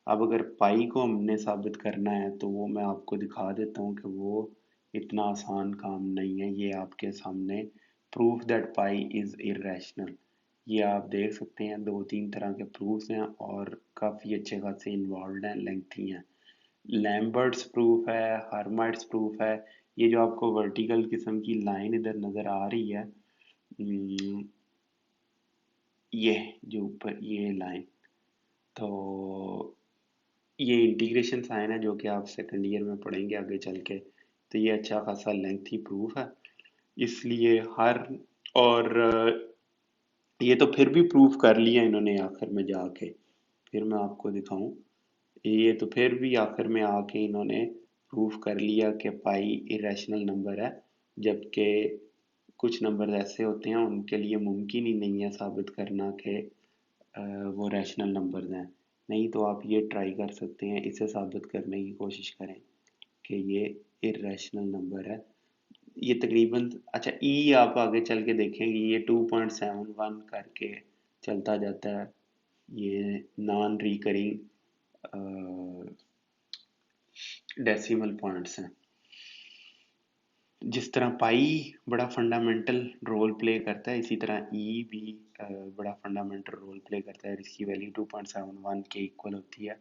अब अगर पाई को हमने साबित करना है तो वो मैं आपको दिखा देता हूँ कि वो इतना आसान काम नहीं है। ये आपके सामने proof that pi is irrational, ये आप देख सकते हैं। दो तीन तरह के प्रूफ्स हैं और काफ़ी अच्छे खासे इन्वॉल्व हैं, लेंथी हैं। लैम्बर्ट्स प्रूफ है, हर्माइट्स प्रूफ है। ये जो आपको वर्टिकल किस्म की लाइन इधर नज़र आ रही है, हम्म, ये जो ऊपर ये लाइन, तो ये इंटीग्रेशन साइन है जो कि आप सेकंड ईयर में पढ़ेंगे आगे चल के। तो ये अच्छा खासा लेंथी प्रूफ है, इसलिए हर और ये तो फिर भी प्रूफ कर लिया इन्होंने आखिर में जाके। फिर मैं आपको दिखाऊं, ये तो फिर भी आखिर में आके इन्होंने प्रूफ कर लिया कि पाई इरेशनल नंबर है, जबकि कुछ नंबर ऐसे होते हैं उनके लिए मुमकिन ही नहीं है साबित करना कि वो रैशनल नंबर्स हैं। नहीं तो आप ये ट्राई कर सकते हैं, इसे साबित करने की कोशिश करें कि ये इरेशनल नंबर है। ये तकरीबन, अच्छा ई आप आगे चल के देखेंगे ये 2.71 करके चलता जाता है। ये नॉन रिकरिंग डेसिमल पॉइंट्स हैं। जिस तरह पाई बड़ा फंडामेंटल रोल प्ले करता है, इसी तरह ई भी बड़ा फंडामेंटल रोल प्ले करता है। इसकी वैल्यू 2.71 के इक्वल होती है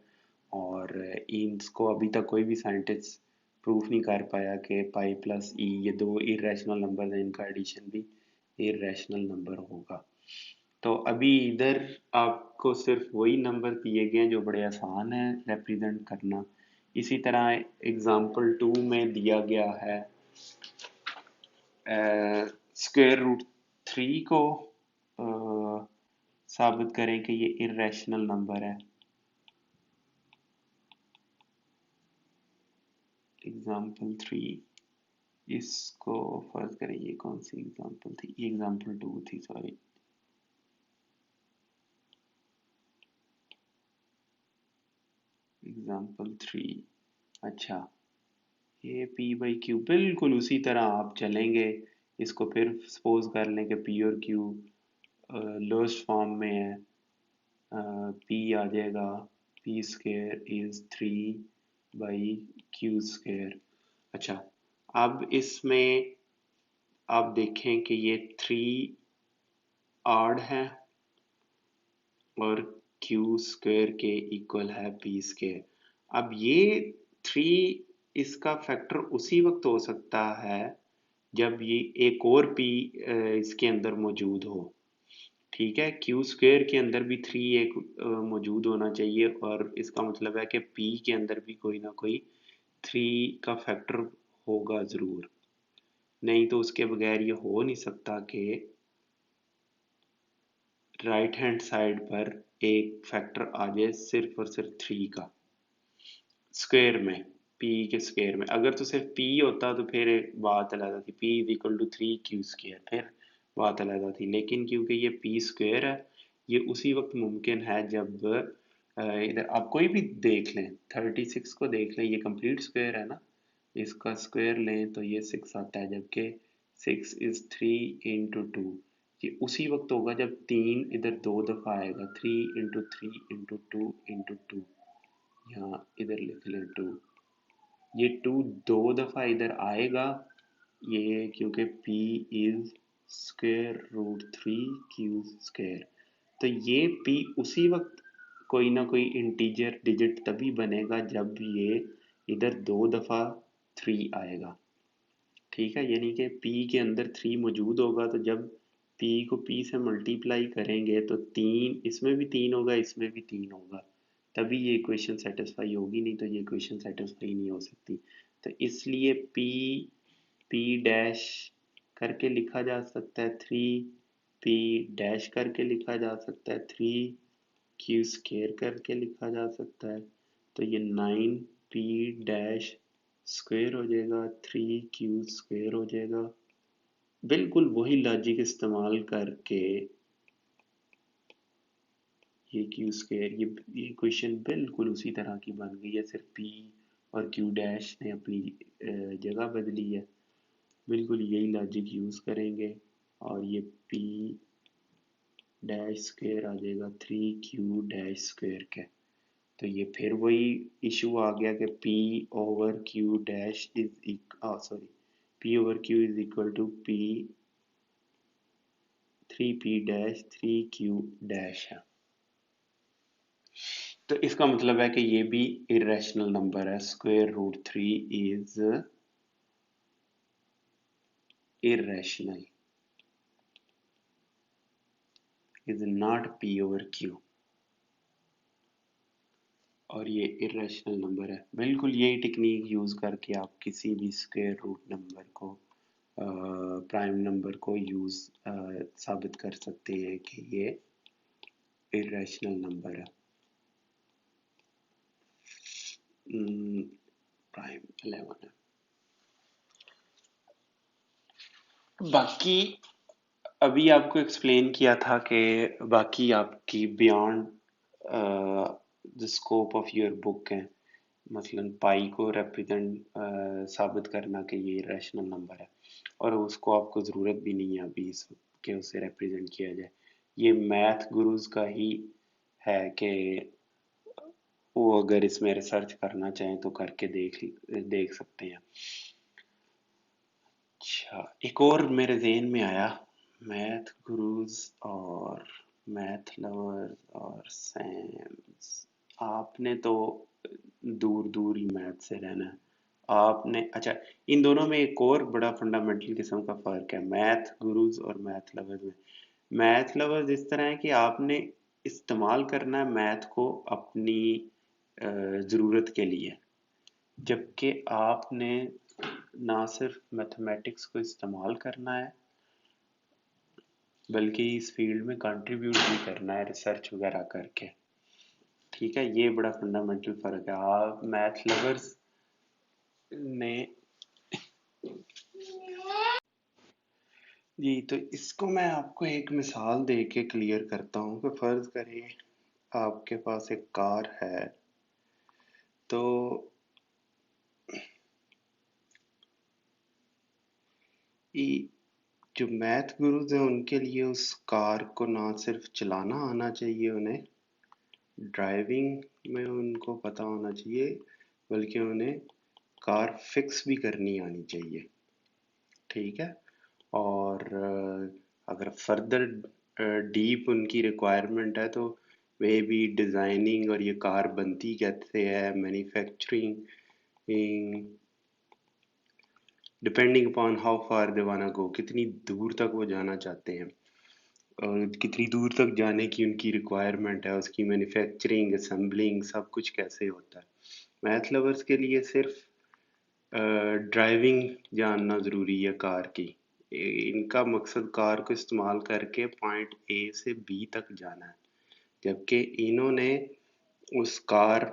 और इसको अभी तक कोई भी साइंटिस्ट प्रूफ नहीं कर पाया कि पाई प्लस ई ये दो इरेशनल नंबर हैं, इनका एडिशन भी इरेशनल नंबर होगा। तो अभी इधर आपको सिर्फ वही नंबर दिए गए हैं जो बड़े आसान हैं रिप्रेजेंट करना। इसी तरह एग्जाम्पल 2 में दिया गया है स्क्वायर रूट 3 को साबित करें कि ये इरेशनल नंबर है। एग्जाम्पल 3, इसको फर्ज करें, ये कौन सी एग्जाम्पल थी, ये एग्जाम्पल 2 थी, सॉरी। एग्जाम्पल 3, अच्छा, ये पी बाई क्यू बिल्कुल उसी तरह आप चलेंगे। इसको फिर सपोज कर लें कि पी और क्यू लोएस्ट फॉर्म में है। पी आ जाएगा P square is 3 Q square. अच्छा, अब इसमें आप देखें कि ये 3 ऑड है और क्यू स्क्वेयर के इक्वल है पी स्क्वेयर। अब ये 3 इसका फैक्टर उसी वक्त हो सकता है जब ये एक और पी इसके अंदर मौजूद हो। ठीक है, क्यू स्क्वेयर के अंदर भी 3 एक मौजूद होना चाहिए और इसका मतलब है कि पी के अंदर भी कोई ना कोई 3 का फैक्टर होगा ज़रूर। नहीं तो उसके बगैर ये हो नहीं सकता कि राइट हैंड साइड पर एक फैक्टर आ जाए सिर्फ और सिर्फ 3 का स्क्वायर में, पी के स्क्वायर में। अगर तो सिर्फ पी होता तो फिर एक बात अलग थी, p is equal to 3 q square, फिर बात अलग थी। लेकिन क्योंकि ये पी स्क्वायर है, ये उसी वक्त मुमकिन है जब इधर आप कोई भी देख लें, 36 को देख लें, ये कंप्लीट स्क्वायर है ना, इसका स्क्वायर लें तो ये 6 आता है, जबकि 6 is 3 into 2। ये उसी वक्त होगा जब 3 इधर दो दफ़ा आएगा, 3 into 3 into 2 into 2, यहाँ इधर लिख लें 2। ये 2 दो दफ़ा इधर आएगा, ये क्योंकि p is square root 3 q square. तो ये p उसी वक्त कोई ना कोई इंटीजर डिजिट तभी बनेगा जब ये इधर दो दफ़ा 3 आएगा। ठीक है, यानी कि p के अंदर 3 मौजूद होगा, तो जब p को p से मल्टीप्लाई करेंगे तो 3 इसमें भी 3 होगा, इसमें भी 3 होगा, तभी ये इक्वेशन सेटिस्फाई होगी, नहीं तो ये इक्वेशन सेटिस्फाई नहीं हो सकती। तो इसलिए p डैश करके लिखा जा सकता है 3, p डैश करके लिखा जा सकता है 3, क्यू स्क्वेयर करके लिखा जा सकता है। तो ये 9p डैश स्क्वेयर हो जाएगा, 3 क्यू स्क्वेयर हो जाएगा। बिल्कुल वही लॉजिक इस्तेमाल करके ये क्यू स्क्वेयर, ये इक्वेशन बिल्कुल उसी तरह की बन गई है, सिर्फ पी और क्यू डैश ने अपनी जगह बदली है। बिल्कुल यही लॉजिक यूज़ करेंगे और ये पी डैश स्क्वेयर आ जाएगा 3 क्यू डैश स्क्वेयर के। तो ये फिर वही इशू आ गया कि P over Q dash is sorry P over Q is equal to P 3P dash 3Q dash है। तो इसका मतलब है कि ये भी इरेशनल नंबर है। Square root 3 is irrational, is not P over Q, और ये इरेशनल नंबर है। बिल्कुल यही टेक्निक यूज करके आप किसी भी स्क्वायर रूट नंबर को प्राइम नंबर को साबित कर सकते हैं कि ये इरेशनल नंबर है। प्राइम 11 है। बाकी अभी आपको एक्सप्लेन किया था कि बाकी आपकी beyond the scope of your book है, मसलन पाई को रिप्रेजेंट साबित करना कि ये रैशनल नंबर है, और उसको आपको ज़रूरत भी नहीं है अभी कि उसे रिप्रेजेंट किया जाए। ये मैथ गुरुज का ही है कि वो अगर इसमें रिसर्च करना चाहें तो करके देख सकते हैं। अच्छा, एक और मेरे ज़हन में आया, मैथ गुरुज और मैथ लवर्स और सैम्स, आपने तो दूर दूर ही मैथ से रहना है। आपने अच्छा, इन दोनों में एक और बड़ा फंडामेंटल किस्म का फ़र्क है मैथ गुरुज और मैथ लवर्स में। मैथ लवर्स इस तरह है कि आपने इस्तेमाल करना है मैथ को अपनी ज़रूरत के लिए, जबकि आपने ना सिर्फ मैथमेटिक्स को इस्तेमाल करना है बल्कि इस फील्ड में कंट्रीब्यूट भी करना है रिसर्च वगैरह करके। ठीक है, ये बड़ा फंडामेंटल फ़र्क है। आप मैथ लवर्स ने जी, तो इसको मैं आपको एक मिसाल दे के क्लियर करता हूँ कि फ़र्ज़ करें आपके पास एक कार है, तो जो मैथ गुरुज हैं उनके लिए उस कार को ना सिर्फ चलाना आना चाहिए, उन्हें ड्राइविंग में उनको पता होना चाहिए, बल्कि उन्हें कार फिक्स भी करनी आनी चाहिए। ठीक है, और अगर फर्दर डीप उनकी रिक्वायरमेंट है तो वे भी डिज़ाइनिंग और ये कार बनती कैसे है, manufacturing, depending upon how far they wanna go, कितनी दूर तक वो जाना चाहते हैं और कितनी दूर तक जाने की उनकी रिक्वायरमेंट है, उसकी मैन्युफैक्चरिंग असेंबलिंग सब कुछ कैसे होता है। मैथ लवर्स के लिए सिर्फ ड्राइविंग जानना ज़रूरी है कार की। इनका मकसद कार को इस्तेमाल करके पॉइंट ए से बी तक जाना है, जबकि इन्होंने उस कार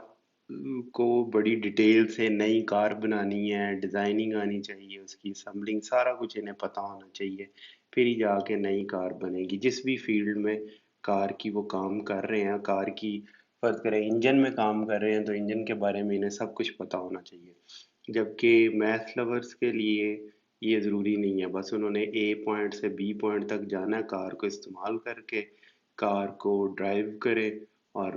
को बड़ी डिटेल से नई कार बनानी है, डिज़ाइनिंग आनी चाहिए, उसकी असेंबलिंग सारा कुछ इन्हें पता होना चाहिए, फिर ही जाके नई कार बनेगी। जिस भी फील्ड में कार की वो काम कर रहे हैं, कार की फर्ज करें इंजन में काम कर रहे हैं तो इंजन के बारे में इन्हें सब कुछ पता होना चाहिए, जबकि मैथ लवर्स के लिए ये ज़रूरी नहीं है। बस उन्होंने ए पॉइंट से बी पॉइंट तक जाना है, कार को इस्तेमाल करके कार को ड्राइव करें और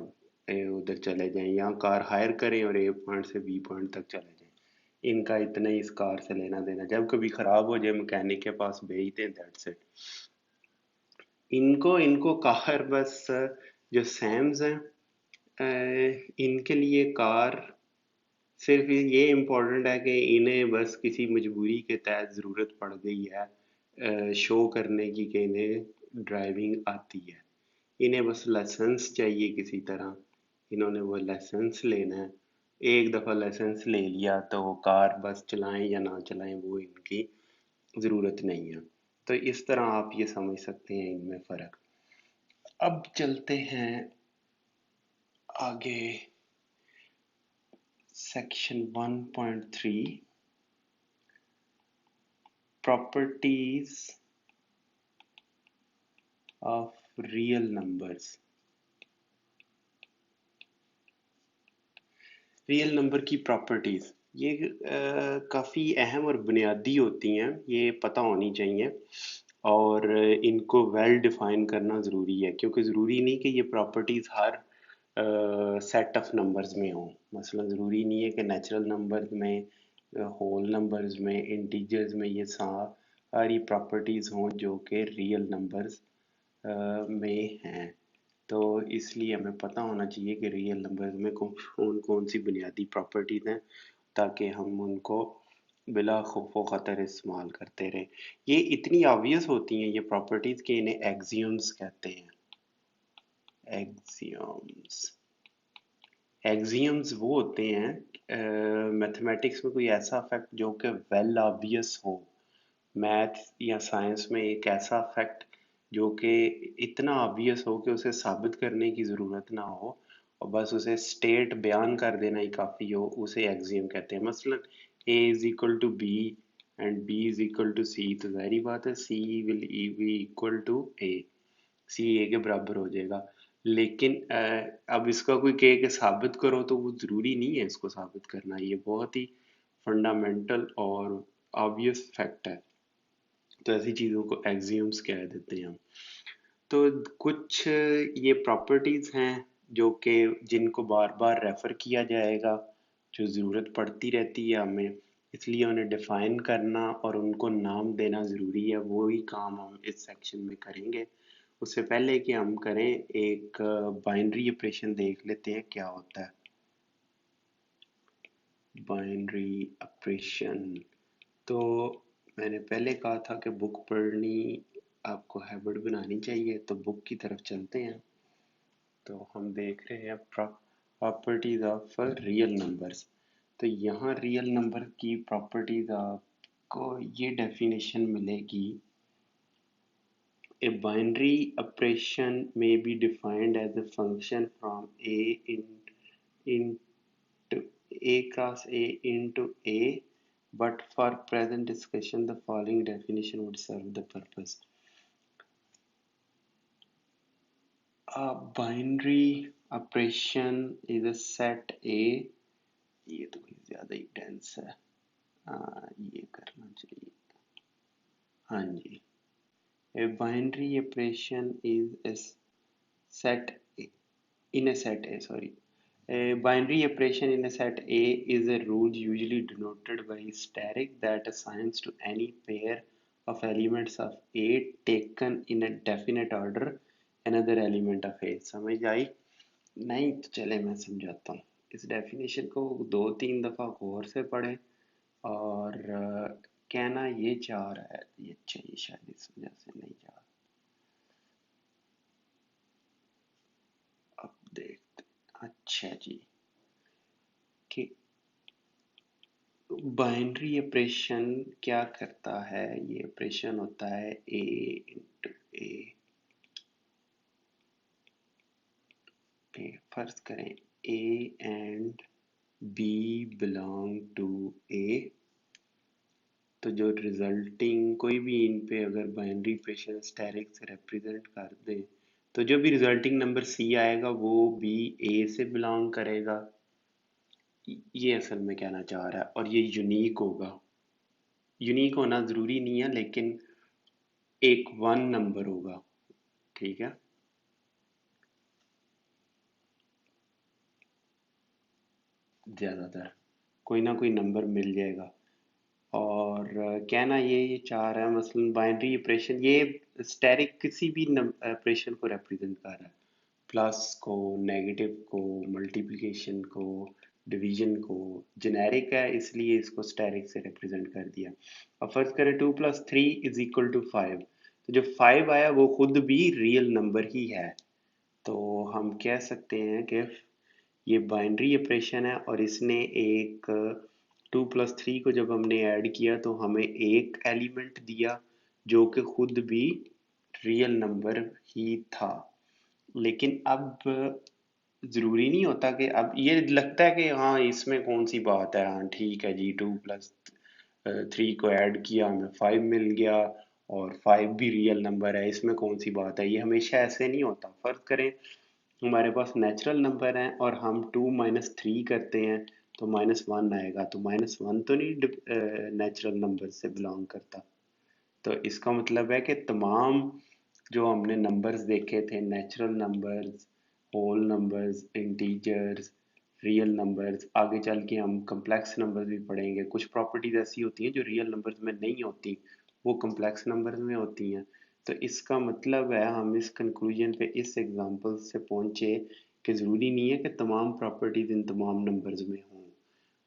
उधर चले जाएं, या कार हायर करें और ए पॉइंट से बी पॉइंट तक चले जाएं। इनका इतना ही इस कार से लेना देना, जब कभी ख़राब हो जाए मैकेनिक के पास भेज दें, दैट्स इट। इनको इनको कार बस जो सैम्स हैं इनके लिए कार सिर्फ ये इम्पोर्टेंट है कि इन्हें बस किसी मजबूरी के तहत ज़रूरत पड़ गई है शो करने की कि इन्हें ड्राइविंग आती है। इन्हें बस लाइसेंस चाहिए किसी तरह, इन्होंने वो लाइसेंस लेना है। एक दफ़ा लाइसेंस ले लिया तो वो कार बस चलाएं या ना चलाएं वो इनकी ज़रूरत नहीं है। तो इस तरह आप ये समझ सकते हैं इनमें फ़र्क। अब चलते हैं आगे section 1.3 properties of real numbers. Real number की प्रॉपर्टीज ये काफ़ी अहम और बुनियादी होती हैं, ये पता होनी चाहिए और इनको वेल डिफाइन करना ज़रूरी है, क्योंकि ज़रूरी नहीं कि ये properties her set of numbers में हो। मसलन ज़रूरी नहीं है कि नेचुरल नंबर्स में, होल नंबर्स में, इंटीजर्स में ये सारी प्रॉपर्टीज़ हों जो कि रियल नंबर्स में हैं। तो इसलिए हमें पता होना चाहिए कि रियल नंबर्स में कौन कौन सी बुनियादी प्रॉपर्टीज़ हैं, ताकि हम उनको बिला खौफ ख़तर इस्तेमाल करते रहें। ये इतनी ऑब्वियस होती हैं ये प्रॉपर्टीज़ कि इन्हें एक्सियम्स कहते हैं। एक्सियम्स, एक्सियम्स वो होते हैं मैथमेटिक्स में कोई ऐसा फैक्ट जो कि वेल ऑब्वियस हो। मैथ या साइंस में एक ऐसा फैक्ट जो कि इतना ऑब्वियस हो कि उसे साबित करने की ज़रूरत ना हो और बस उसे स्टेट बयान कर देना ही काफ़ी हो, उसे एक्सियम कहते हैं। मसलन A is equal to B and B is equal to C, तो जाहिर बात है C will be equal to A, C A के बराबर हो जाएगा। लेकिन अब इसका कोई कहे कि साबित करो, तो वो ज़रूरी नहीं है इसको साबित करना, ये बहुत ही फंडामेंटल और ऑब्वियस फैक्ट है। तो ऐसी चीज़ों को एक्सियम्स कह देते हैं हम। तो कुछ ये प्रॉपर्टीज़ हैं जो कि जिनको बार बार रेफ़र किया जाएगा, जो ज़रूरत पड़ती रहती है हमें, इसलिए उन्हें डिफ़ाइन करना और उनको नाम देना ज़रूरी है। वही काम हम इस सेक्शन में करेंगे। उससे पहले कि हम करें, एक बाइनरी ऑपरेशन देख लेते हैं क्या होता है। बाइनरी ऑपरेशन, तो मैंने पहले कहा था कि बुक पढ़नी आपको हैबिट बनानी चाहिए, तो बुक की तरफ चलते हैं। तो हम देख रहे हैं प्रॉपर्टीज ऑफ रियल नंबर्स। तो यहाँ रियल नंबर की प्रॉपर्टीज आपको ये डेफिनेशन मिलेगी। A binary operation may be defined as a function from into A cross A into A, but for present discussion, the following definition would serve the purpose. A binary operation is a set A, ये तो ज़्यादा ही tense है, ये करना चाहिए, हाँ जी। A binary operation is a set in a set A, sorry. A binary operation in a set A is a rule usually denoted by asterisk that assigns to any pair of elements of A taken in a definite order another element of A. समझ आई? नहीं तो चले मैं समझाता हूँ। इस definition को 2-3 दफ़ा गौर से पढ़ें और कहना ये चाह रहा है, ये अच्छा, ये शायद इस वजह से नहीं जा रहा। अब देखते, अच्छा जी, कि बाइनरी ऑपरेशन क्या करता है। ये ऑपरेशन होता है ए इंटू ए पे, फर्ज करें A and B belong to A, तो जो रिजल्टिंग कोई भी इन पे अगर बाइनरी ऑपरेशन स्टेरिक से रिप्रेजेंट कर दे, तो जो भी रिजल्टिंग नंबर सी आएगा वो बी ए से बिलोंग करेगा। ये असल में कहना चाह रहा है, और ये यूनिक होगा। यूनिक होना ज़रूरी नहीं है, लेकिन एक वन नंबर होगा, ठीक है। ज़्यादातर कोई ना कोई नंबर मिल जाएगा। और कहना ये चाह रहा है, मसलन बाइनरी ऑपरेशन ये स्टैटिक किसी भी ऑपरेशन को रिप्रेजेंट कर रहा है, प्लस को, नेगेटिव को, मल्टीप्लिकेशन को, डिवीजन को। जेनेरिक है इसलिए इसको स्टैटिक से रिप्रेजेंट कर दिया। अब फर्ज करें 2+3 = 5, तो जो 5 आया वो खुद भी रियल नंबर ही है। तो हम कह सकते हैं कि ये बाइनरी ऑपरेशन है और इसने एक 2+3 को जब हमने ऐड किया तो हमें एक एलिमेंट दिया जो कि खुद भी रियल नंबर ही था। लेकिन अब ज़रूरी नहीं होता कि, अब ये लगता है कि हाँ इसमें कौन सी बात है, हाँ ठीक है जी, 2+3 को ऐड किया हमें 5 मिल गया और 5 भी रियल नंबर है, इसमें कौन सी बात है। ये हमेशा ऐसे नहीं होता। फर्ज करें हमारे पास नेचुरल नंबर हैं और हम 2-3 करते हैं तो -1 आएगा, तो -1 तो नहीं नेचुरल नंबर से बिलोंग करता। तो इसका मतलब है कि तमाम जो हमने नंबर्स देखे थे, natural numbers whole numbers, integers, real numbers, आगे चल के हम कम्प्लेक्स नंबर्स भी पढ़ेंगे। कुछ प्रॉपर्टीज ऐसी होती हैं जो रियल नंबर्स में नहीं होती, वो कम्प्लेक्स नंबर्स में होती हैं। तो इसका मतलब है हम इस कंक्लूजन पे इस एग्जांपल से पहुंचे कि ज़रूरी नहीं है कि तमाम प्रॉपर्टीज इन तमाम नंबर्स में हों,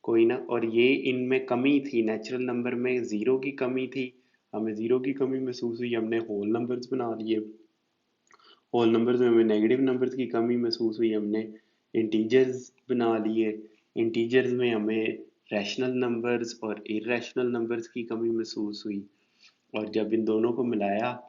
कोई ना। और ये इनमें कमी थी, नेचुरल नंबर में ज़ीरो की कमी थी, हमें ज़ीरो की कमी महसूस हुई, हमने होल नंबर्स बना लिए। होल नंबर्स में हमें नेगेटिव नंबर्स की कमी महसूस हुई, हमने इंटीजर्स बना लिए। इंटीजर्स में हमें रैशनल नंबर्स और इरेशनल नंबर्स की कमी महसूस हुई, और जब इन दोनों को मिलाया,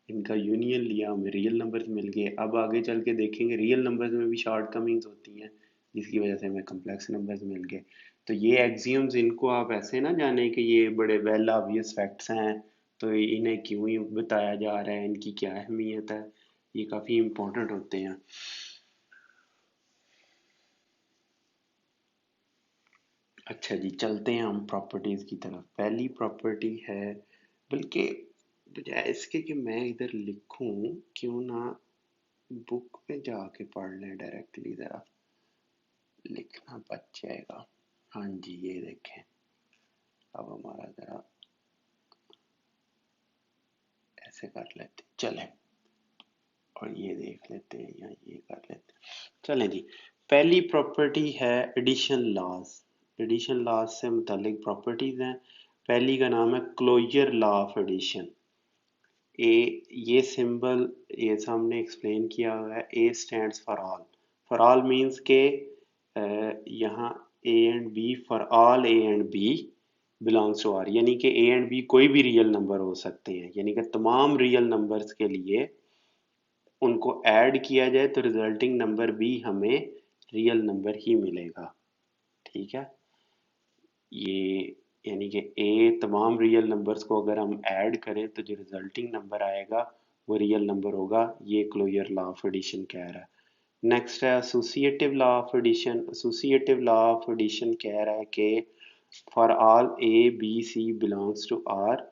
इनका यूनियन लिया, हमें रियल नंबर्स मिल गए। अब आगे चल के देखेंगे रियल नंबर्स में भी शॉर्ट कमिंग्स होती हैं, जिसकी वजह से हमें कम्प्लेक्स नंबर्स मिल गए। तो ये एक्सियम्स, इनको आप ऐसे ना जाने कि ये बड़े वेल ऑब्वियस फैक्ट्स हैं, तो इन्हें क्यों ही बताया जा रहा है, इनकी क्या अहमियत है, ये काफ़ी इम्पोर्टेंट होते हैं। अच्छा जी, चलते हैं हम प्रॉपर्टीज़ की तरफ। पहली प्रॉपर्टी है, बल्कि बजाय इसके कि मैं इधर लिखूं, क्यों ना बुक पे जाके पढ़ लें डायरेक्टली, ज़रा लिखना बच जाएगा। हाँ जी, ये देखें, अब हमारा ज़रा ऐसे कर लेते चलें, और ये देख लेते हैं या ये कर लेते हैं। चलें जी, पहली प्रॉपर्टी है एडिशन लॉज। एडिशन लॉज से मुतालिक प्रॉपर्टीज़ हैं। पहली का नाम है closure law of addition. A, ये सिंबल ये सामने एक्सप्लेन किया हुआ है, a stands for all. For all means के यहाँ a and b, for all a and B belongs to r, यानी कि ए एंड बी कोई भी रियल नंबर हो सकते हैं, यानी कि तमाम रियल नंबर्स के लिए उनको ऐड किया जाए तो रिजल्टिंग नंबर भी हमें रियल नंबर ही मिलेगा। ठीक है, ये यानी कि ए तमाम रियल नंबर्स को अगर हम ऐड करें तो जो रिजल्टिंग नंबर आएगा वो रियल नंबर होगा, ये क्लोजर लॉ ऑफ एडिशन कह रहा है। नेक्स्ट है associative law of addition. Associative law of addition कह रहा है कि for all A B C belongs to are,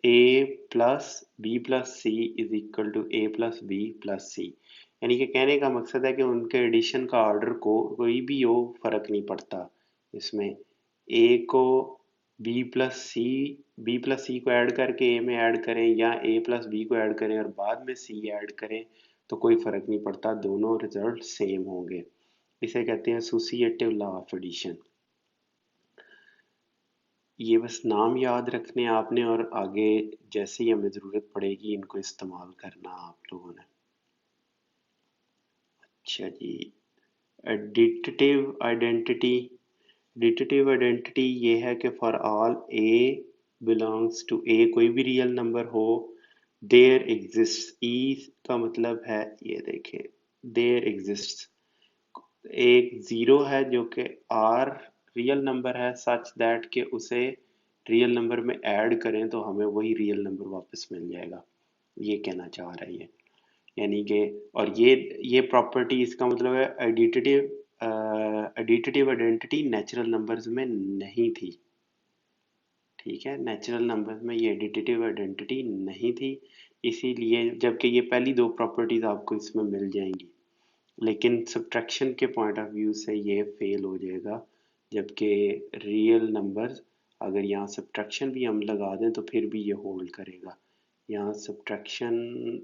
A plus B plus C is equal to A plus B plus C. यानी कि कहने का मकसद है कि उनके एडिशन का ऑर्डर को कोई भी हो, फर्क नहीं पड़ता इसमें। ए को बी प्लस सी को ऐड करके ए में ऐड करें, या ए प्लस बी को ऐड करें और बाद में सी ऐड करें, तो कोई फर्क नहीं पड़ता, दोनों रिजल्ट सेम होंगे। इसे कहते हैं एसोसिएटिव लॉ ऑफ एडिशन। ये बस नाम याद रखने आपने, और आगे जैसे ही हमें ज़रूरत पड़ेगी इनको इस्तेमाल करना आप लोगों ने। अच्छा जी, एडिटिव आइडेंटिटी। एडिटिव आइडेंटिटी ये है कि for all A belongs to A, कोई भी रियल नंबर हो, देयर एग्जिस्ट, ई का मतलब है, ये देखें, देयर एग्जिस्ट एक ज़ीरो है जो कि आर रियल नंबर है, सच दैट कि उसे रियल नंबर में ऐड करें तो हमें वही रियल नंबर वापस मिल जाएगा, ये कहना चाह रहा है ये। यानी कि, और ये प्रॉपर्टी, इसका मतलब है additive additive identity natural numbers में नहीं थी। ठीक है, नेचुरल नंबर्स में ये एडिटिव आइडेंटिटी नहीं थी, इसीलिए, जबकि ये पहली दो प्रॉपर्टीज आपको इसमें मिल जाएंगी, लेकिन सब्ट्रैक्शन के पॉइंट ऑफ व्यू से ये फेल हो जाएगा। जबकि रियल नंबर्स, अगर यहाँ सब्ट्रैक्शन भी हम लगा दें तो फिर भी ये होल्ड करेगा। यहाँ सब्ट्रैक्शन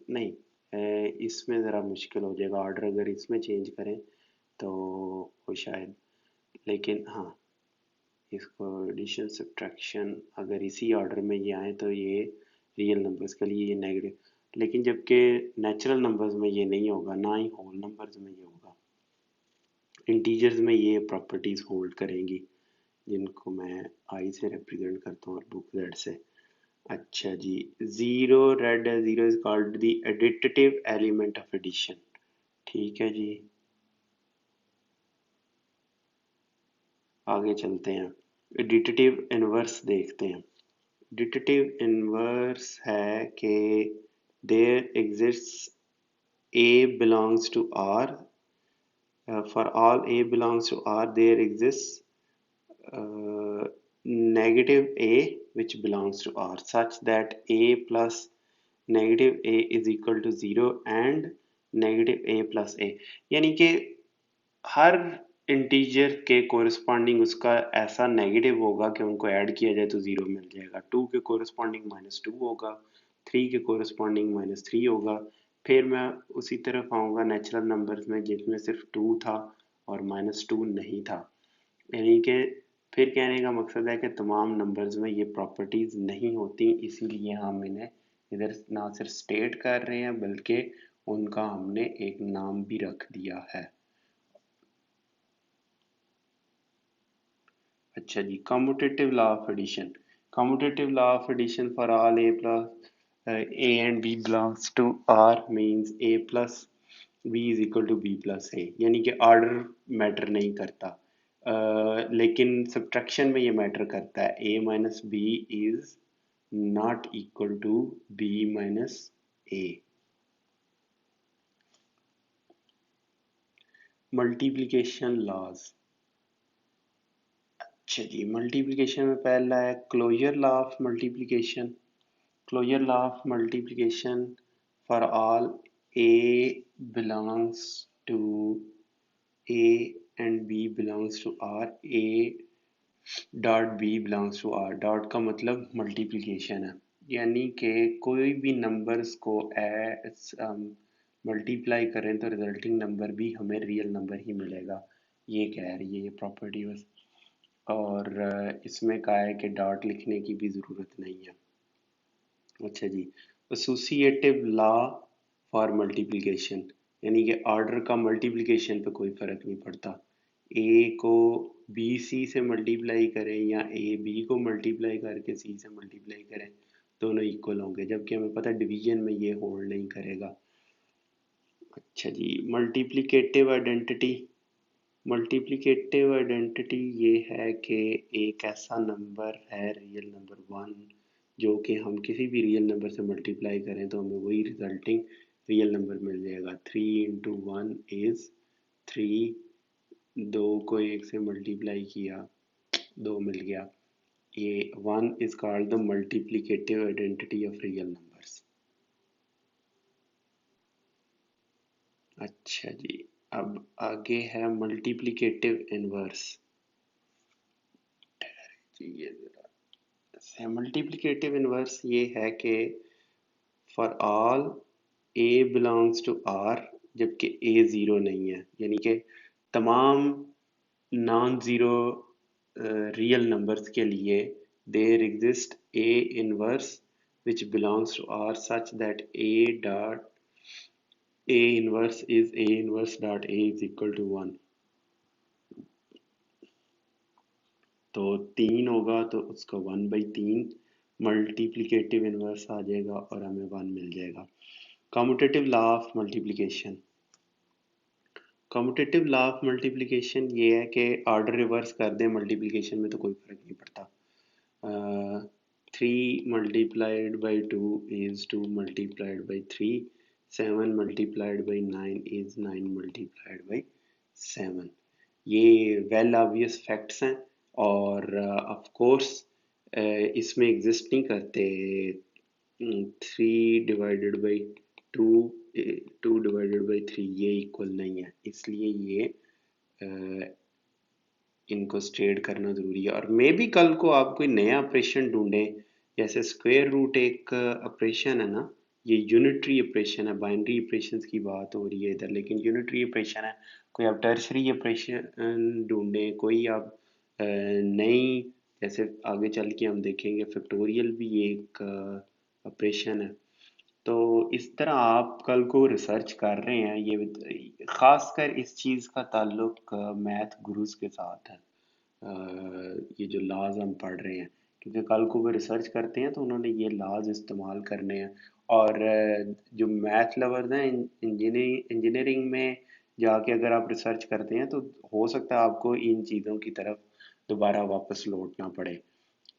नहीं, इसमें ज़रा मुश्किल हो जाएगा, ऑर्डर अगर इसमें चेंज करें तो वो शायद, लेकिन हाँ, इसको एडिशन सब्ट्रैक्शन अगर इसी ऑर्डर में ये आए तो ये रियल नंबर्स के लिए ये नेगेटिव, लेकिन जबकि नेचुरल नंबर्स में ये नहीं होगा, ना ही होल नंबर्स में ये होगा। इंटीजर्स में ये प्रॉपर्टीज होल्ड करेंगी, जिनको मैं आई से रिप्रेजेंट करता हूँ और बुक जेड से। अच्छा जी, ज़ीरो, रेड है, zero is called the additive element of addition. ठीक है जी, आगे चलते हैं, एडिटिव इनवर्स देखते हैं। एडिटिव इनवर्स है कि there exists a belongs to r, for all a belongs to r there exists uh, negative a which belongs to r, such that a plus negative a is equal to 0 and negative A plus A, यानी कि हर integer के corresponding उसका ऐसा negative होगा कि उनको add किया जाए तो ज़ीरो मिल जाएगा। 2 के कोरिस्पॉन्डिंग -2 होगा, 3 के कोरिस्पॉन्डिंग -3 होगा। फिर मैं उसी तरफ आऊँगा नेचुरल नंबर्स में जिसमें सिर्फ 2 था और -2 नहीं था, यानी कि फिर कहने का मकसद है कि तमाम नंबर्स में ये प्रॉपर्टीज़ नहीं होती, इसीलिए हम इन्हें इधर ना सिर्फ स्टेट कर रहे हैं बल्कि उनका हमने एक नाम भी रख दिया है। अच्छा जी, commutative law of addition. Commutative law of addition for all A plus A and B belongs to R means A plus B is equal to B plus A, यानी कि ऑर्डर मैटर नहीं करता, लेकिन सब्ट्रैक्शन में ये matter करता है। A minus B is not equal to B minus A. Multiplication laws. अच्छा जी, मल्टीप्लिकेशन में पहला है closure law of multiplication. Closure law of multiplication for all A belongs to A and B belongs to R, A dot B belongs to R। Dot का मतलब multiplication है, यानी कि कोई भी नंबर्स को मल्टीप्लाई करें तो रिजल्टिंग नंबर भी हमें रियल नंबर ही मिलेगा, ये कह रही है ये प्रॉपर्टी बस। और इसमें कहा है कि डॉट लिखने की भी ज़रूरत नहीं है। अच्छा जी, एसोसिएटिव लॉ फॉर मल्टीप्लिकेशन, यानी कि ऑर्डर का मल्टीप्लिकेशन पे कोई फ़र्क नहीं पड़ता। ए को बी सी से मल्टीप्लाई करें या ए बी को मल्टीप्लाई करके सी से मल्टीप्लाई करें, दोनों इक्वल होंगे, जबकि हमें पता है डिवीजन में ये होल्ड नहीं करेगा। अच्छा जी, मल्टीप्लिकेटिव आइडेंटिटी। मल्टीप्लिकेटिव आइडेंटिटी ये है कि एक ऐसा नंबर है रियल नंबर 1 जो कि हम किसी भी रियल नंबर से मल्टीप्लाई करें तो हमें वही रिजल्टिंग रियल नंबर मिल जाएगा। 3 इंटू 1 इज़ 3, 2 को 1 से मल्टीप्लाई किया 2 मिल गया। ये 1 is called the multiplicative identity of real numbers. अच्छा जी, अब आगे है मल्टीप्लिकेटिव इनवर्स। जी ये मल्टीप्लिकेटिव इनवर्स ये है कि for all A belongs to r जबकि ए ज़ीरो नहीं है, यानी कि तमाम नॉन ज़ीरो रियल नंबर्स के लिए there exist a inverse which belongs to R such that A inverse is A inverse dot A is equal to 1। तो 3 होगा तो उसका 1/3 मल्टीप्लिकेटिव इनवर्स आ जाएगा और हमें 1 मिल जाएगा। Commutative law of multiplication. Commutative law of multiplication ये है कि ऑर्डर रिवर्स कर दें मल्टीप्लिकेशन में तो कोई फ़र्क नहीं पड़ता। 3 multiplied by 2 is 2 multiplied by 3, 7 multiplied by 9 is 9 multiplied by 7। ये वेल ऑब्वियस फैक्ट्स हैं और ऑफ कोर्स इसमें एग्जिस्ट नहीं करते 3 डिवाइडेड बाई 2, 2 डिवाइडेड बाई 3 ये इक्वल नहीं है, इसलिए ये इनको स्ट्रेट करना ज़रूरी है। और मे भी कल को आप कोई नया ऑपरेशन ढूंढें, जैसे स्क्वायर रूट एक ऑपरेशन है ना, ये यूनिटरी ऑपरेशन है, बाइनरी ऑपरेशंस की बात हो रही है इधर, लेकिन यूनिटरी ऑपरेशन है। कोई आप टर्शरी ऑपरेशन ढूंढें, कोई आप नई, जैसे आगे चल के हम देखेंगे फैक्टोरियल भी एक ऑपरेशन है। तो इस तरह आप कल को रिसर्च कर रहे हैं, ये ख़ासकर इस चीज़ का ताल्लुक मैथ गुरुज के साथ है। ये जो लॉज हम पढ़ रहे हैं, क्योंकि कल को वो रिसर्च करते हैं तो उन्होंने ये लॉज इस्तेमाल करने हैं। और जो मैथ लवर्स हैं इंजीनियरिंग में जाके अगर आप रिसर्च करते हैं तो हो सकता है आपको इन चीज़ों की तरफ दोबारा वापस लौटना पड़े।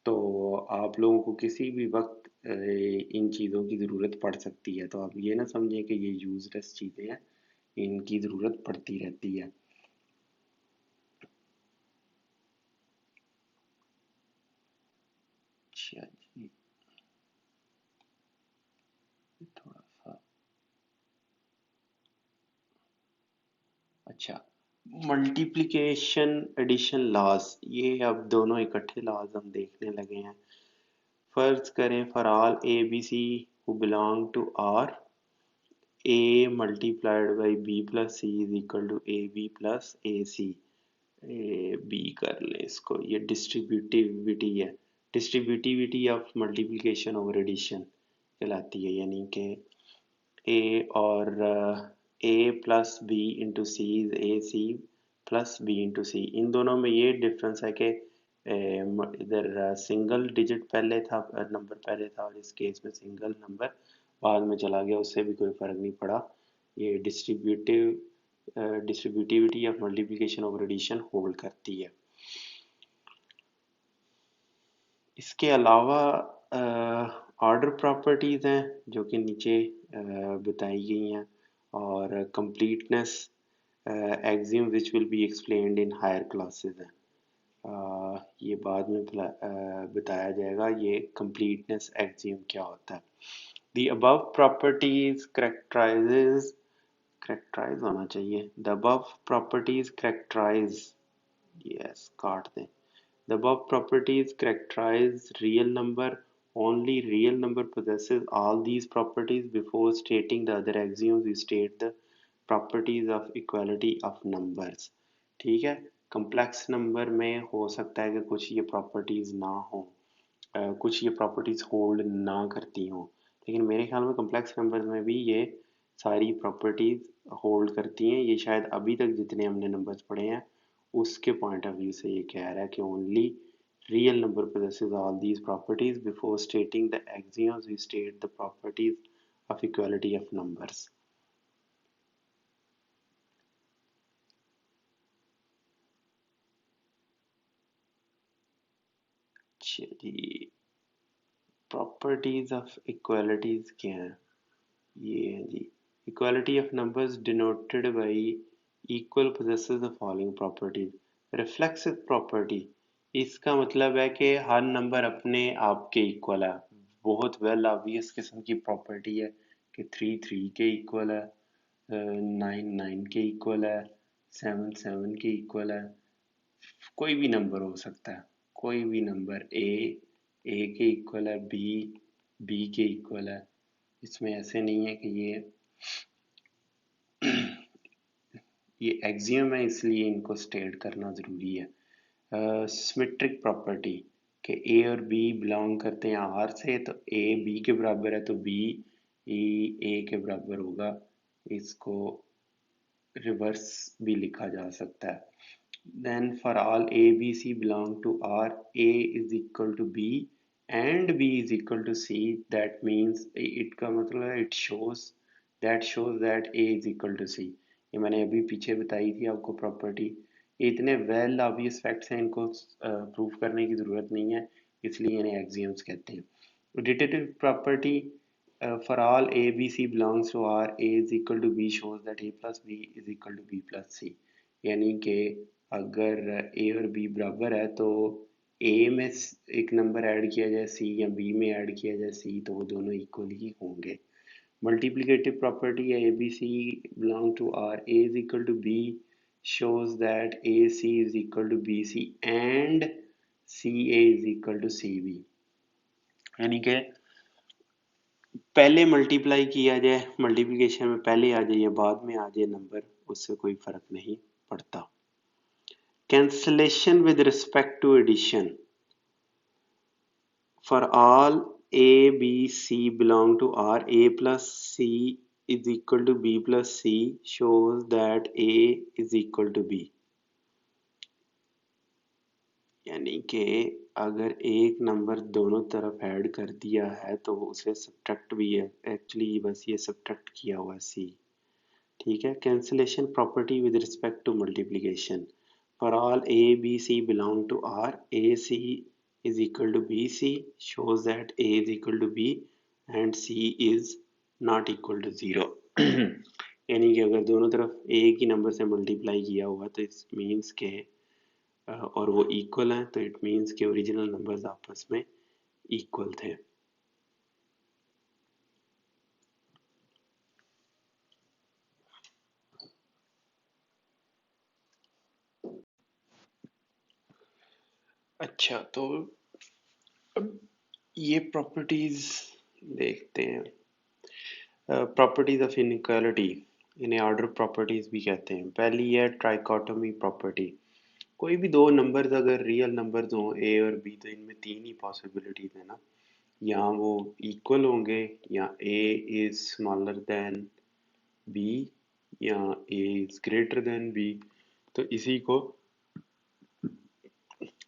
तो आप लोगों को किसी भी वक्त इन चीज़ों की ज़रूरत पड़ सकती है, तो आप ये ना समझें कि ये यूजलेस चीज़ें हैं, इनकी ज़रूरत पड़ती रहती है। अच्छा जी, थोड़ा सा अच्छा, मल्टीप्लिकेशन एडिशन लॉज, ये अब दोनों इकट्ठे लॉज हम देखने लगे हैं। फर्ज करें for all A B C who belong to are, A multiplied by B plus C is equal to A B plus A C. A B कर लें इसको, ये डिस्ट्रीब्यूटिविटी है, distributivity of multiplication over addition कहलाती है, यानी कि A और A plus B into C is A C plus B into C. इन दोनों में ये डिफरेंस है कि इधर सिंगल डिजिट पहले था, नंबर पहले था, और इस केस में सिंगल नंबर बाद में चला गया, उससे भी कोई फर्क नहीं पड़ा। ये distributivity of multiplication over addition hold करती है। इसके अलावा ऑर्डर प्रॉपर्टीज़ हैं जो कि नीचे बताई गई हैं, और completeness axiom which will be explained in higher classes हैं। ये बाद में बताया जाएगा ये कंप्लीटनेस एक्सियम क्या होता है। द अबव प्रॉपर्टीज करेक्टराइज होना चाहिए, the above properties characterize, yes काट दें। The above properties characterize real number. Only real number possesses all these properties. Before stating the other axioms, we state the properties of equality of numbers. ठीक है, complex number में हो सकता है कि कुछ ये properties ना हो, कुछ ये प्रॉपर्टीज होल्ड ना करती हों, लेकिन मेरे ख्याल में कॉम्प्लेक्स नंबर्स में भी ये सारी प्रॉपर्टीज होल्ड करती हैं। ये शायद अभी तक जितने हमने नंबर्स पढ़े हैं उसके पॉइंट ऑफ व्यू से ये कह रहा है कि only real number possesses all these properties. Before stating the axioms, we state the properties of equality of numbers. चलिए, प्रॉपर्टीज ऑफ इक्वालिटीज क्या हैं? ये है जी, equality of numbers denoted by equal possesses the following properties. Reflexive property, इसका मतलब है कि हर नंबर अपने आप के इक्वल है। बहुत वेल ऑब्वियस किस्म की प्रॉपर्टी है कि 3 3 के इक्वल है, 9 9 के इक्वल है, 7 7 के इक्वल है। कोई भी नंबर हो सकता है, कोई भी नंबर ए के इक्वल है, बी के इक्वल है। इसमें ऐसे नहीं है कि ये एक्सियम है इसलिए इनको स्टेट करना ज़रूरी है। सिमेट्रिक प्रॉपर्टी कि ए और बी बिलोंग करते हैं आर से, तो ए बी के बराबर है तो बी ए के बराबर होगा। इसको रिवर्स भी लिखा जा सकता है। Then for all A B C belong to are, A is equal to B and B is equal to C, that means it का मतलब है it shows that A is equal to C. ये मैंने अभी पीछे बताई थी आपको प्रॉपर्टी। ये इतने वेल ऑब्वियस फैक्ट्स हैं, इनको प्रूव करने की ज़रूरत नहीं है, इसलिए इन्हें एक्सियम्स कहते हैं। Additive property, for all a b c belongs to R, a is equal to b shows that a plus b is equal to b plus c। यानी कि अगर a और b बराबर है तो a में एक नंबर ऐड किया जाए c या b में ऐड किया जाए c, तो वो दोनों इक्वल ही होंगे। Multiplicative property है ABC belong to R, A is equal to B shows that AC is equal to BC and CA is equal to CB। यानी कि पहले मल्टीप्लाई किया जाए, मल्टीप्लिकेशन में पहले आ जाए या बाद में आ जाए नंबर, उससे कोई फर्क नहीं पड़ता। Cancellation with respect to addition, for all a b c belong to R, a plus c is equal to b plus c shows that a is equal to b। यानी कि अगर एक नंबर दोनों तरफ ऐड कर दिया है तो उसे सब्ट्रैक्ट भी है, एक्चुअली बस ये सब्ट्रैक्ट किया हुआ सी। ठीक है, cancellation property with respect to multiplication, for all A B C belong to are, a c is equal to BC shows that A is equal to B and C is not equal to 0। यानी कि अगर दोनों तरफ एक ही number से multiply किया हुआ तो इट मीन्स के और वो इक्वल हैं, तो इट मीन्स के ओरिजिनल नंबर्स आपस में इक्वल थे। अच्छा, तो अब ये प्रॉपर्टीज देखते हैं। प्रॉपर्टीज ऑफ इनइक्वालिटी, इन्हें ऑर्डर प्रॉपर्टीज भी कहते हैं। पहली है ट्राइकोटोमी प्रॉपर्टी। कोई भी दो नंबर्स अगर रियल नंबर्स हों ए और बी, तो इनमें तीन ही पॉसिबिलिटीज है ना। यहाँ वो इक्वल होंगे, या ए इज स्मॉलर देन बी, या ए इज ग्रेटर देन बी। तो इसी को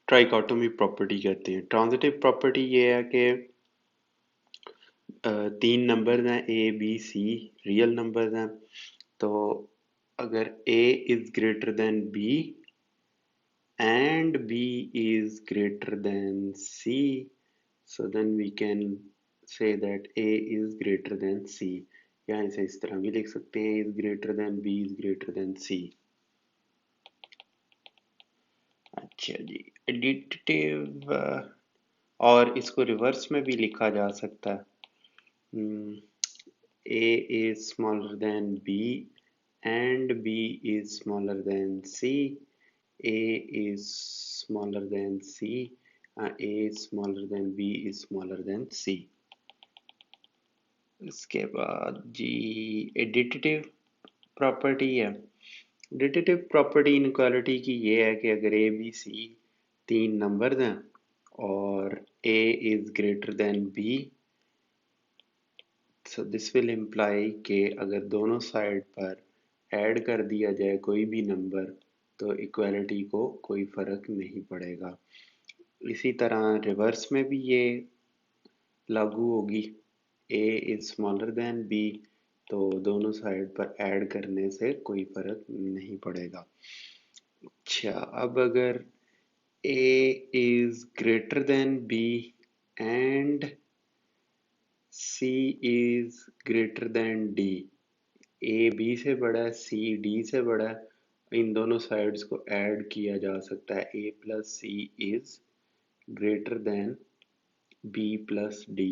ट्राइकोटोमी प्रॉपर्टी कहते हैं। ट्रांजिटिव प्रॉपर्टी ये है कि तीन नंबर्स हैं A B C, real numbers हैं। तो अगर A is greater than B and b is greater than c, so then we can say that a is greater than c, या इसे इस तरह भी लिख सकते हैं, a is greater than b is greater than c। अच्छा जी, एडिटिव और इसको रिवर्स में भी लिखा जा सकता है। a is smaller than b and b is smaller than c, a is smaller than c, a is smaller than b is smaller than c। इसके बाद जी एडिटिव प्रॉपर्टी है। एडिटिव प्रॉपर्टी इनक्वालिटी की ये है कि अगर ए बी सी तीन numbers हैं और a is greater than b, so this will imply कि अगर दोनों साइड पर ऐड कर दिया जाए कोई भी नंबर, तो इक्वालिटी को कोई फर्क नहीं पड़ेगा। इसी तरह रिवर्स में भी ये लागू होगी। a is smaller than b, तो दोनों साइड पर ऐड करने से कोई फर्क नहीं पड़ेगा। अच्छा, अब अगर a is greater than b and c is greater then d, a b से बड़ा है, c d से बड़ा है, इन दोनों साइड्स को ऐड किया जा सकता है। a plus C is greater than b plus d.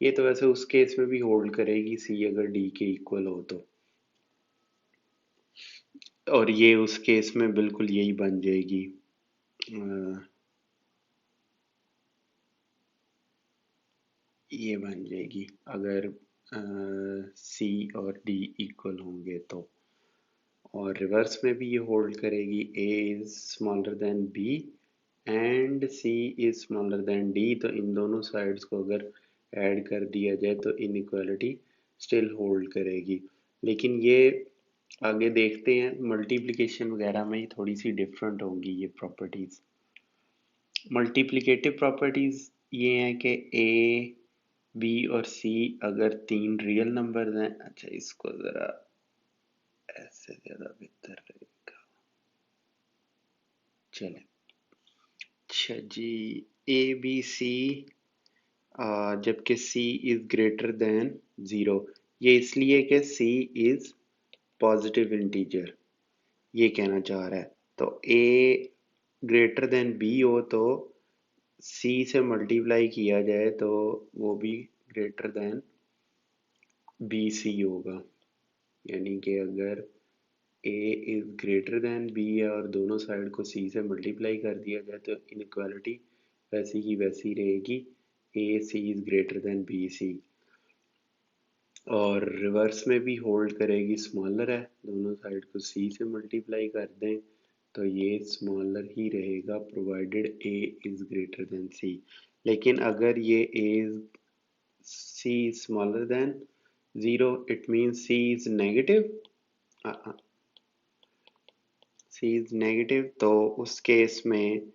ये तो वैसे उस केस में भी होल्ड करेगी c अगर d के इक्वल हो तो, और ये उस केस में बिल्कुल यही बन जाएगी। ये बन जाएगी अगर c और d इक्वल होंगे तो। और रिवर्स में भी ये होल्ड करेगी, a is smaller than b and c is smaller than d, तो इन दोनों साइड्स को अगर ऐड कर दिया जाए तो इनइक्वालिटी स्टिल होल्ड करेगी। लेकिन ये आगे देखते हैं, मल्टीप्लिकेशन वगैरह में ही थोड़ी सी डिफरेंट होंगी ये प्रॉपर्टीज। मल्टीप्लिकेटिव प्रॉपर्टीज ये हैं कि a b और c अगर तीन रियल नंबर्स हैं। अच्छा, इसको ज़रा ऐसे ज़्यादा बेहतर रहेगा। चलें, अच्छा जी, ए बी सी जबकि c इज ग्रेटर देन 0, ये इसलिए कि c इज पॉजिटिव इंटीजर, ये कहना चाह रहा है। तो a ग्रेटर देन b हो तो c से मल्टीप्लाई किया जाए तो वो भी ग्रेटर देन बी सी होगा। यानी कि अगर a is greater than b है और दोनों साइड को c से मल्टीप्लाई कर दिया जाए तो इनइक्वालिटी वैसी की वैसी रहेगी, a c is greater than b c। और रिवर्स में भी होल्ड करेगी, स्मॉलर है, दोनों साइड को c से मल्टीप्लाई कर दें तो ये स्मॉलर ही रहेगा provided a is greater then c। लेकिन अगर ये c smaller than 0, it means c is negative, c is negative, तो उस केस में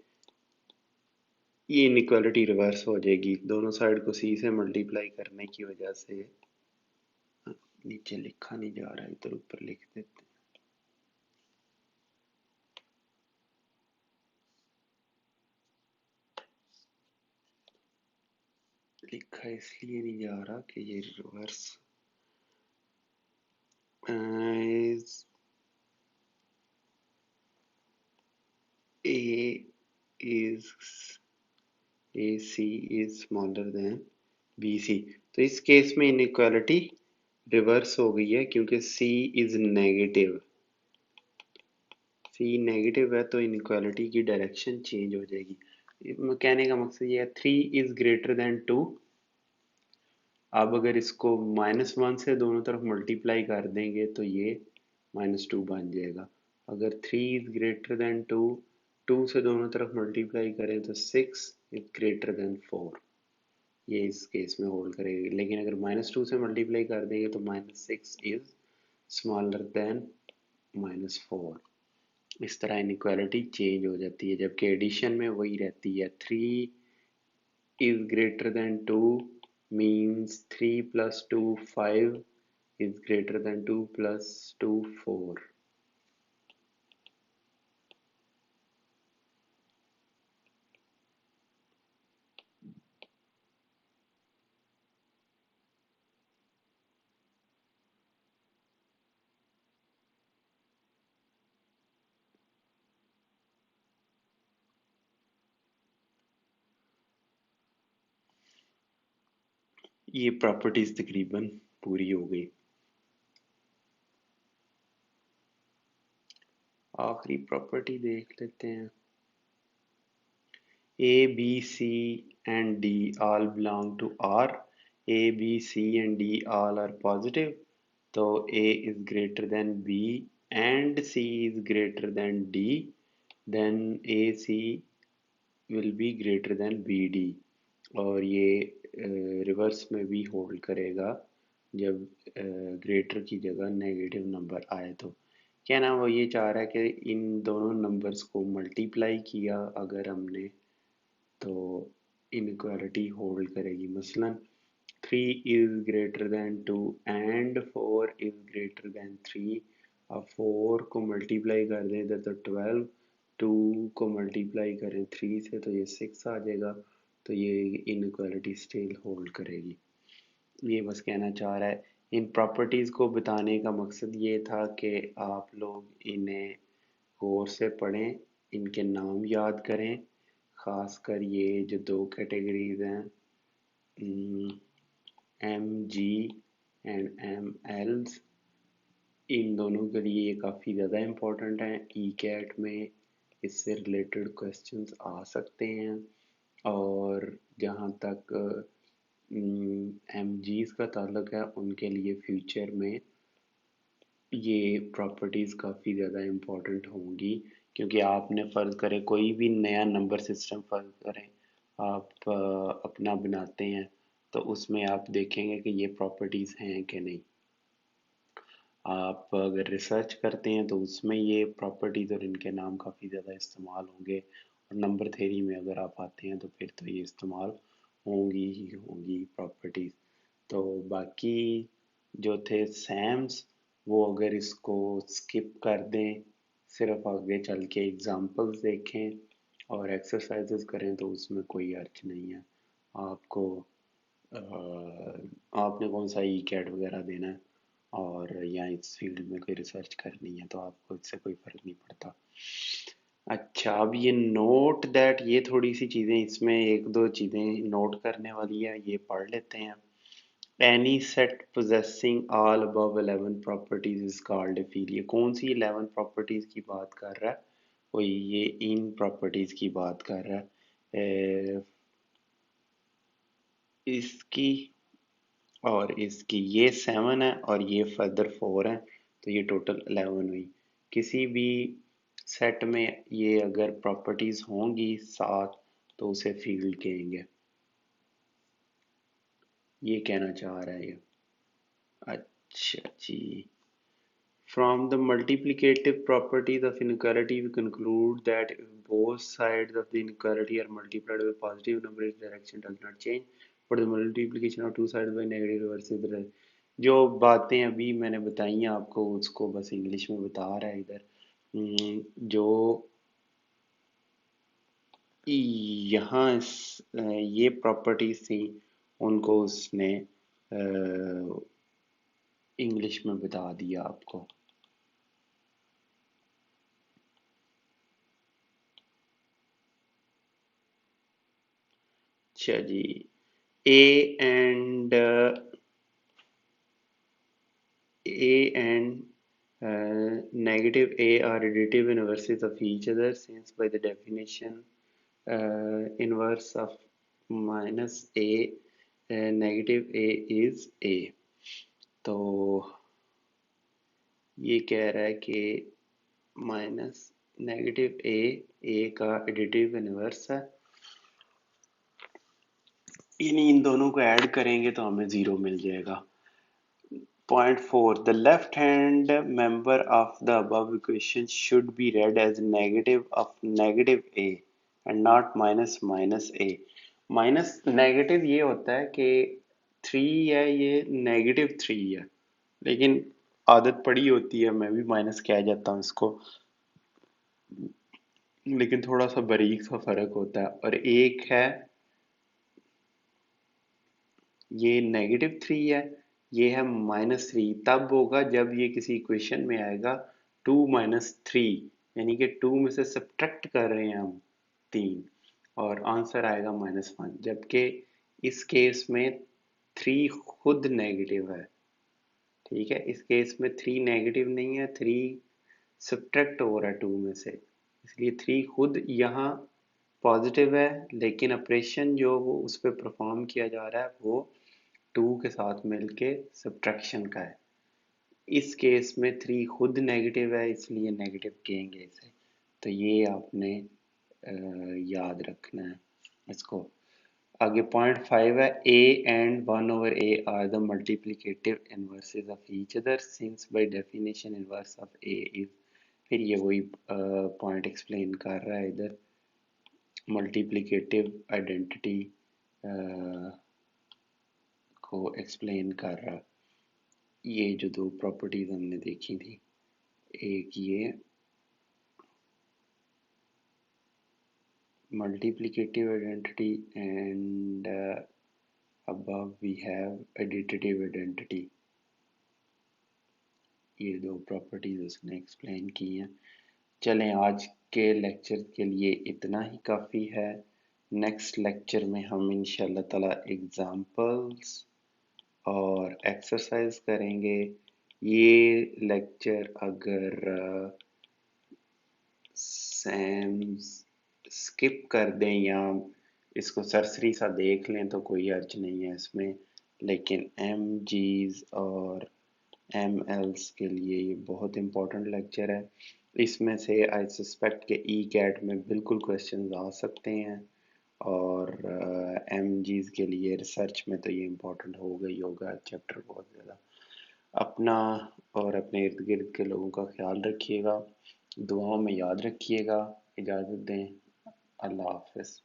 ये इनइक्वालिटी रिवर्स हो जाएगी, दोनों साइड को c से मल्टीप्लाई करने की वजह से। नीचे लिखा नहीं जा रहा, इधर ऊपर लिख देते हैं। लिखा इसलिए नहीं जा रहा कि ये reverse is A is AC is smaller than BC, तो इस केस में इनइक्वालिटी रिवर्स हो गई है क्योंकि C is negative, C negative है तो इनइक्वालिटी की डायरेक्शन चेंज हो जाएगी। कहने का मकसद ये है 3 इज ग्रेटर देन 2। अब अगर इसको -1 से दोनों तरफ मल्टीप्लाई कर देंगे तो ये -2 बन जाएगा। अगर 3 इज ग्रेटर देन 2, 2 से दोनों तरफ मल्टीप्लाई करें तो 6 इज ग्रेटर देन 4। ये इस केस में होल्ड करेगी। लेकिन अगर -2 से मल्टीप्लाई कर देंगे तो -6 इज स्मॉलर देन -4। इस तरह इनइक्वालिटी चेंज हो जाती है, जबकि एडिशन में वही रहती है। 3 is greater than 2 means 3 plus 2 5 is greater than 2 plus 2 4। ये प्रॉपर्टीज तकरीबन पूरी हो गई। आखिरी प्रॉपर्टी देख लेते हैं। A, B, C and D all belong to R. A, B, C and D all are positive. तो A is greater than B and C is greater than D. Then AC will be greater than BD। और ये reverse में भी hold करेगा जब greater की जगह negative number आए। तो क्या ना वो ये चाह रहा है कि इन दोनों नंबर्स को मल्टीप्लाई किया अगर हमने तो इनक्वालिटी होल्ड करेगी। मसलन 3 is greater than 2 and 4 is greater than 3। अब 4 को मल्टीप्लाई कर दें तो 12, 2 को मल्टीप्लाई करें 3 से तो ये 6 आ जाएगा। तो ये इनक्वालिटी स्टिल होल्ड करेगी। ये बस कहना चाह रहा है। इन प्रॉपर्टीज़ को बताने का मकसद ये था कि आप लोग इन्हें गौर से पढ़ें, इनके नाम याद करें। ख़ासकर ये जो दो कैटेगरीज हैं, M G and M Ls, इन दोनों के लिए ये काफ़ी ज़्यादा इम्पोर्टेंट हैं। ई कैट में इससे रिलेटेड क्वेश्चंस आ सकते हैं। और जहाँ तक एम जीज का ताल्लुक है, उनके लिए फ्यूचर में ये प्रॉपर्टीज़ काफ़ी ज़्यादा इम्पोर्टेंट होंगी। क्योंकि आपने फ़र्ज़ करें कोई भी नया नंबर सिस्टम फ़र्ज़ करें आप अपना बनाते हैं, तो उसमें आप देखेंगे कि ये प्रॉपर्टीज़ हैं कि नहीं। आप अगर रिसर्च करते हैं तो उसमें ये प्रॉपर्टीज़ और इनके नाम काफ़ी ज़्यादा इस्तेमाल होंगे। और नंबर थ्योरी में अगर आप आते हैं तो फिर तो ये इस्तेमाल होंगी ही होंगी प्रॉपर्टीज़। तो बाकी जो थे सैम्स, वो अगर इसको स्किप कर दें, सिर्फ आगे चल के एग्जांपल्स देखें और एक्सरसाइजेस करें तो उसमें कोई अर्थ नहीं है। आपको आपने कौन सा ई कैट वगैरह देना है और या इस फील्ड में कोई रिसर्च करनी है तो आपको इससे कोई फ़र्क नहीं पड़ता। अच्छा, अब ये नोट दैट, ये थोड़ी सी चीज़ें इसमें एक दो चीज़ें नोट करने वाली है, ये पढ़ लेते हैं। Any set possessing all above 11 properties is called a field। ये कौन सी 11 प्रॉपर्टीज की बात कर रहा है? कोई ये इन प्रॉपर्टीज की बात कर रहा है। इसकी और इसकी ये 7 है और ये फर्दर 4 है, तो ये टोटल 11 हुई। किसी भी सेट में ये अगर प्रॉपर्टीज होंगी 7 तो उसे फील्ड कहेंगे। ये कहना चाह रहा है ये। अच्छा जी। From the multiplicative properties of inequality, we conclude that if both sides of the inequality are multiplied by a positive number, its direction does not change. For the multiplication of two sides by negative versus the, जो बातें अभी मैंने बताई हैं आपको उसको बस English में बता रहा है इधर। जो यहाँ ये प्रॉपर्टीज थी उनको उसने इंग्लिश में बता दिया आपको। अच्छा जी। A and negative A are additive inverses of each other, since by the definition inverse of minus A negative A is a. तो ये कह रहा है कि माइनस नेगेटिव ए का एडिटिव इनवर्स है, इन दोनों को ऐड करेंगे तो हमें जीरो मिल जाएगा। Point 4. The left-hand member of the above equation should be read as negative of negative a and not minus minus a. Minus negative ये होता है कि 3 है, ये नेगेटिव 3 है, लेकिन आदत पड़ी होती है, मैं भी माइनस कह जाता हूँ इसको, लेकिन थोड़ा सा बारीक सा फर्क होता है। और एक है ये नेगेटिव 3 है, ये है माइनस 3। तब होगा जब ये किसी इक्वेशन में आएगा 2 माइनस 3, यानी कि 2 में से सब्ट्रैक्ट कर रहे हैं हम 3, और आंसर आएगा -1। जबकि इस केस में 3 खुद नेगेटिव है, ठीक है। इस केस में 3 नेगेटिव नहीं है, 3 सब्ट्रैक्ट हो रहा है 2 में से, इसलिए 3 खुद यहाँ पॉजिटिव है, लेकिन ऑपरेशन जो वो उस पर परफॉर्म किया जा रहा है वो 2 के साथ मिलके सब्ट्रैक्शन का है। इस केस में 3 खुद नेगेटिव है, इसलिए नेगेटिव कहेंगे इसे। तो ये आपने याद रखना है इसको। आगे पॉइंट 5 है, a and 1 over a are the multiplicative inverses of each other since by definition inverse of a is, फिर ये वही पॉइंट एक्सप्लेन कर रहा है इधर, मल्टीप्लिकेटिव आइडेंटिटी को एक्सप्लेन कर रहा। ये जो दो प्रॉपर्टीज हमने देखी थी, एक ये multiplicative identity and above we have additive identity, ये दो प्रॉपर्टीज उसने एक्सप्लेन की हैं। चलें, आज के लेक्चर के लिए इतना ही काफ़ी है। नेक्स्ट लेक्चर में हम इंशाल्लाह ताला एग्जाम्पल्स और एक्सरसाइज करेंगे। ये लेक्चर अगर सैम स्किप कर दें या इसको सरसरी सा देख लें तो कोई अर्ज नहीं है इसमें, लेकिन एम जीज और एम एल्स के लिए ये बहुत इम्पोर्टेंट लेक्चर है। इसमें से आई सस्पेक्ट के ई कैट में बिल्कुल क्वेश्चंस आ सकते हैं, और एम जीज के लिए रिसर्च में तो ये इम्पोर्टेंट होगा ही होगा चैप्टर बहुत ज़्यादा। अपना और अपने इर्द गिर्द के लोगों का ख्याल रखिएगा, दुआओं में याद रखिएगा। इजाज़त दें, अल्लाह हाफ़िज़।